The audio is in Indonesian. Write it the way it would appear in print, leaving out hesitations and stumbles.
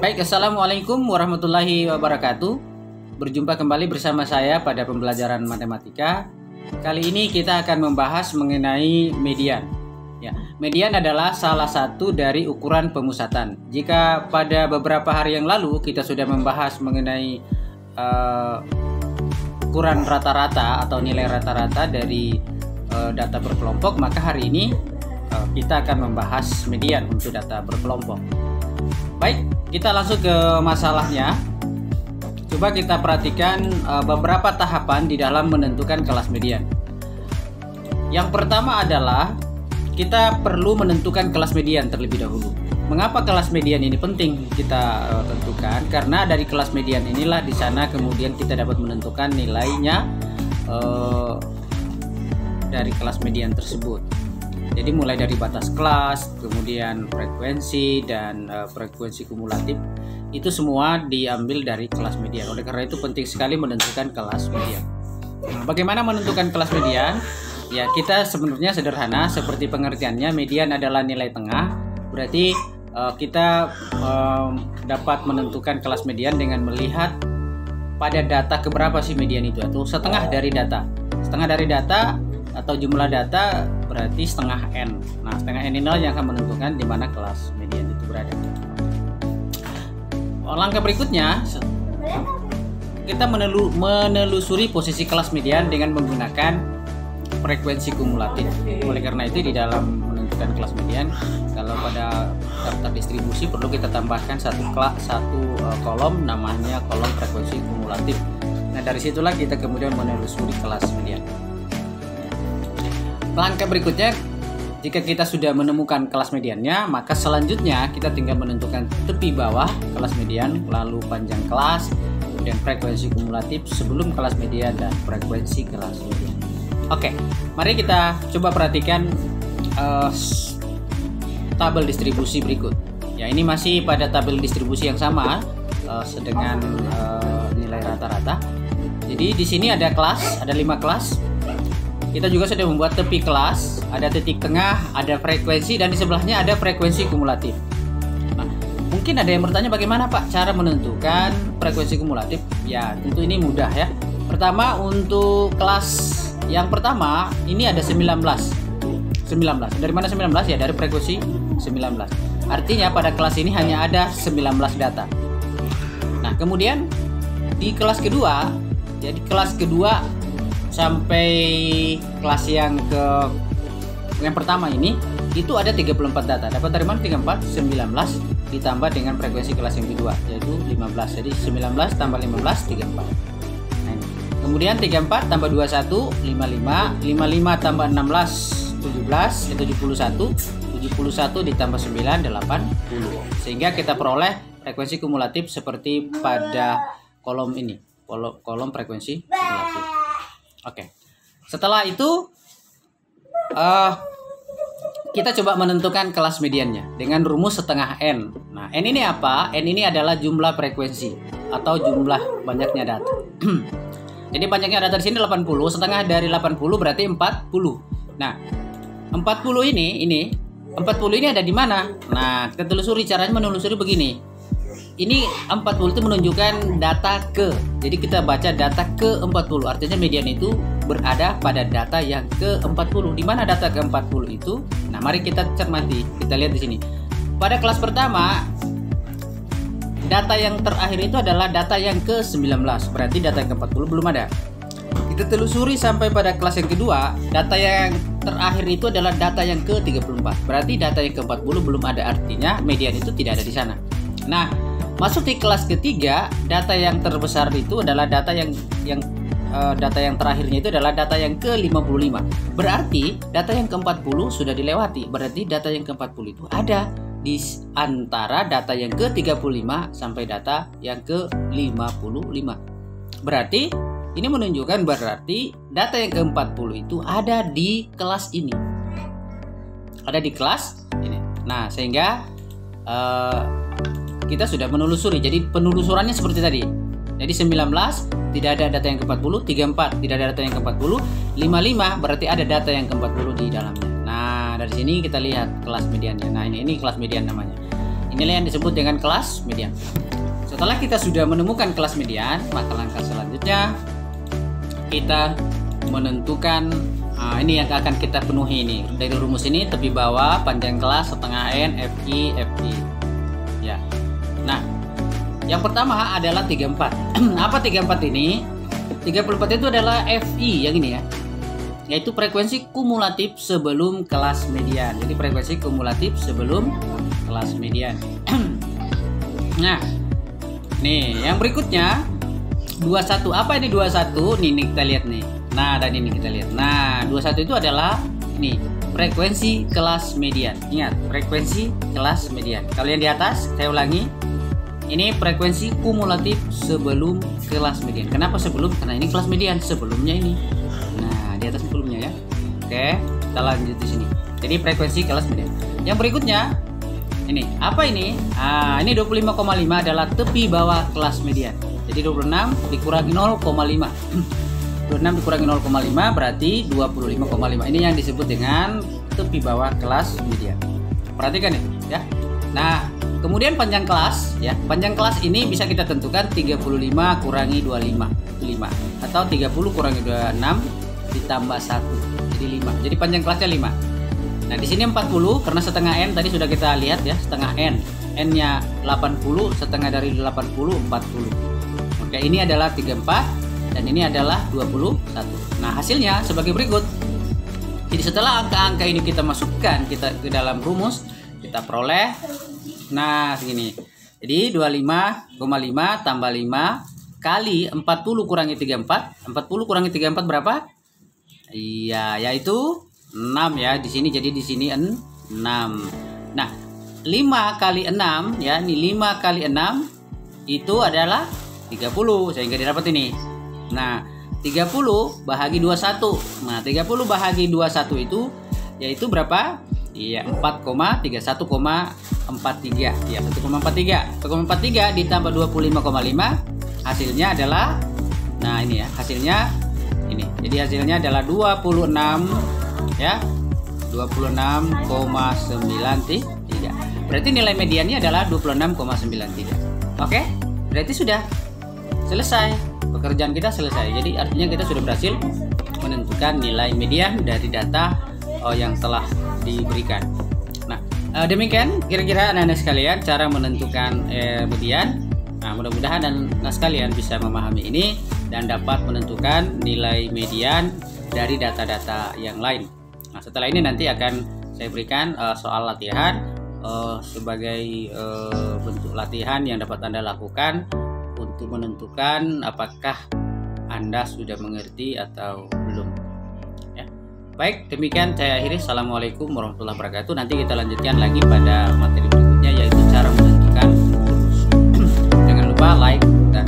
Baik, Assalamualaikum warahmatullahi wabarakatuh. Berjumpa kembali bersama saya pada pembelajaran matematika. Kali ini kita akan membahas mengenai median. Ya, median adalah salah satu dari ukuran pemusatan. Jika pada beberapa hari yang lalu kita sudah membahas mengenai ukuran rata-rata atau nilai rata-rata dari data berkelompok, maka hari ini kita akan membahas median untuk data berkelompok. Baik, kita langsung ke masalahnya. Coba kita perhatikan beberapa tahapan di dalam menentukan kelas median. Yang pertama adalah kita perlu menentukan kelas median terlebih dahulu. Mengapa kelas median ini penting kita tentukan? Karena dari kelas median inilah di sana kemudian kita dapat menentukan nilainya dari kelas median tersebut. Jadi mulai dari batas kelas, kemudian frekuensi dan frekuensi kumulatif, itu semua diambil dari kelas median. Oleh karena itu penting sekali menentukan kelas median. Nah, bagaimana menentukan kelas median? Ya, kita sebenarnya sederhana, seperti pengertiannya, median adalah nilai tengah. Berarti kita dapat menentukan kelas median dengan melihat pada data keberapa sih median itu, atau setengah dari data. Setengah dari data atau jumlah data berarti setengah N. Nah, setengah N inilah yang akan menentukan di mana kelas median itu berada. Langkah berikutnya, kita menelusuri posisi kelas median dengan menggunakan frekuensi kumulatif. Oleh karena itu di dalam menentukan kelas median, kalau pada daftar distribusi perlu kita tambahkan satu kolom, namanya kolom frekuensi kumulatif. Nah, dari situlah kita kemudian menelusuri kelas median. Langkah berikutnya, jika kita sudah menemukan kelas mediannya, maka selanjutnya kita tinggal menentukan tepi bawah kelas median, lalu panjang kelas, kemudian frekuensi kumulatif sebelum kelas median dan frekuensi kelas median. Oke, mari kita coba perhatikan tabel distribusi berikut. Ya, ini masih pada tabel distribusi yang sama dengan nilai rata-rata. Jadi di sini ada kelas, ada 5 kelas. Kita juga sudah membuat tepi kelas, ada titik tengah, ada frekuensi, dan di sebelahnya ada frekuensi kumulatif. Nah, mungkin ada yang bertanya bagaimana Pak cara menentukan frekuensi kumulatif? Ya, tentu ini mudah ya. Pertama, untuk kelas yang pertama ini ada 19. Dari mana 19? Ya, dari frekuensi 19. Artinya pada kelas ini hanya ada 19 data. Nah, kemudian di kelas kedua, jadi kelas kedua sampai kelas yang pertama ini itu ada 34 data. Dapat dari mana 34? 19 ditambah dengan frekuensi kelas yang kedua yaitu 15. Jadi 19 tambah 15 34. Nah, ini. Kemudian 34 tambah 21 55, 55 tambah 16 17, 71, 71 ditambah 9 80. Sehingga kita peroleh frekuensi kumulatif seperti pada kolom ini, kolom frekuensi kumulatif. Oke, setelah itu kita coba menentukan kelas mediannya dengan rumus setengah N. Nah, N ini apa? N ini adalah jumlah frekuensi atau jumlah banyaknya data. Jadi banyaknya data di sini 80, setengah dari 80 berarti 40. Nah, 40 ini 40 ini ada di mana? Nah, kita telusuri, caranya menelusuri begini. Ini 40 itu menunjukkan data ke. Jadi kita baca data ke 40. Artinya median itu berada pada data yang ke 40. Di mana data ke 40 itu? Nah, mari kita cermati. Kita lihat di sini. Pada kelas pertama, data yang terakhir itu adalah data yang ke 19. Berarti data yang ke 40 belum ada. Kita telusuri sampai pada kelas yang kedua, data yang terakhir itu adalah data yang ke 34. Berarti data yang ke 40 belum ada. Artinya median itu tidak ada di sana. Nah, masuk di kelas ketiga, data yang terbesar itu adalah data yang data yang terakhirnya itu adalah data yang ke-55. Berarti data yang ke-40 sudah dilewati. Berarti data yang ke-40 itu ada di antara data yang ke-35 sampai data yang ke-55. Berarti ini menunjukkan berarti data yang ke-40 itu ada di kelas ini. Ada di kelas ini. Nah, sehingga kita sudah menelusuri. Jadi penelusurannya seperti tadi. Jadi 19 tidak ada data yang ke-40, 34 tidak ada data yang ke-40, 55 berarti ada data yang ke-40 di dalamnya. Nah, dari sini kita lihat kelas mediannya. Nah, ini kelas median namanya. Inilah yang disebut dengan kelas median. Setelah kita sudah menemukan kelas median, maka langkah selanjutnya kita menentukan ini yang akan kita penuhi ini. Dari rumus ini tepi bawah panjang kelas setengah n FI ya. Nah, yang pertama adalah 34. Apa 34 ini? 34 itu adalah FI yang ini ya, yaitu frekuensi kumulatif sebelum kelas median. Jadi frekuensi kumulatif sebelum kelas median. Nah, nih yang berikutnya 21. Apa ini 21? Nih kita lihat nih. Nah, dan ini kita lihat. Nah, 21 itu adalah nih frekuensi kelas median. Ingat, frekuensi kelas median. Kalau yang di atas, saya ulangi. Ini frekuensi kumulatif sebelum kelas median. Kenapa sebelum? Karena ini kelas median, sebelumnya ini. Nah, di atas sebelumnya ya. Oke, kita lanjut di sini. Jadi frekuensi kelas median. Yang berikutnya ini, apa ini? Ini 25,5 adalah tepi bawah kelas median. Jadi 26 dikurangi 0,5. 26 dikurangi 0,5 berarti 25,5. Ini yang disebut dengan tepi bawah kelas median. Perhatikan nih ya. Nah, kemudian panjang kelas ya. Panjang kelas ini bisa kita tentukan 35 kurangi 25 itu 5, atau 30 kurangi 26 ditambah 1 jadi 5. Jadi panjang kelasnya 5. Nah, di sini 40 karena setengah n tadi sudah kita lihat ya, setengah n. N-nya 80, setengah dari 80 40. Oke, ini adalah 34 dan ini adalah 21. Nah, hasilnya sebagai berikut. Jadi setelah angka-angka ini kita masukkan ke dalam rumus, kita peroleh nah segini. Jadi 25,5 tambah 5 kali 40 kurangi 34. 40 kurangi 34 berapa? Iya, yaitu 6 ya. Di sini jadi di sini 6. Nah, 5 kali 6 ya, ini 5 kali 6 itu adalah 30 sehingga didapat ini. Nah, 30 bahagi 21. Nah, 30 bahagi 21 itu yaitu berapa? Iya, 1,43 ya, 1,43 ditambah 25,5 hasilnya adalah nah ini ya, hasilnya ini. Jadi hasilnya adalah 26 ya. 26,93. Berarti nilai mediannya adalah 26,93. Oke? Berarti sudah selesai. Pekerjaan kita selesai. Jadi artinya kita sudah berhasil menentukan nilai median dari data yang telah diberikan. Nah, demikian kira-kira anak-anak sekalian cara menentukan median. Nah, mudah-mudahan anak sekalian bisa memahami ini dan dapat menentukan nilai median dari data-data yang lain. Nah, setelah ini nanti akan saya berikan soal latihan sebagai bentuk latihan yang dapat Anda lakukan untuk menentukan apakah Anda sudah mengerti atau belum. Ya. Baik, demikian saya akhiri. Assalamualaikum warahmatullahi wabarakatuh. Nanti kita lanjutkan lagi pada materi berikutnya, yaitu cara menentukan lurus. Jangan lupa like dan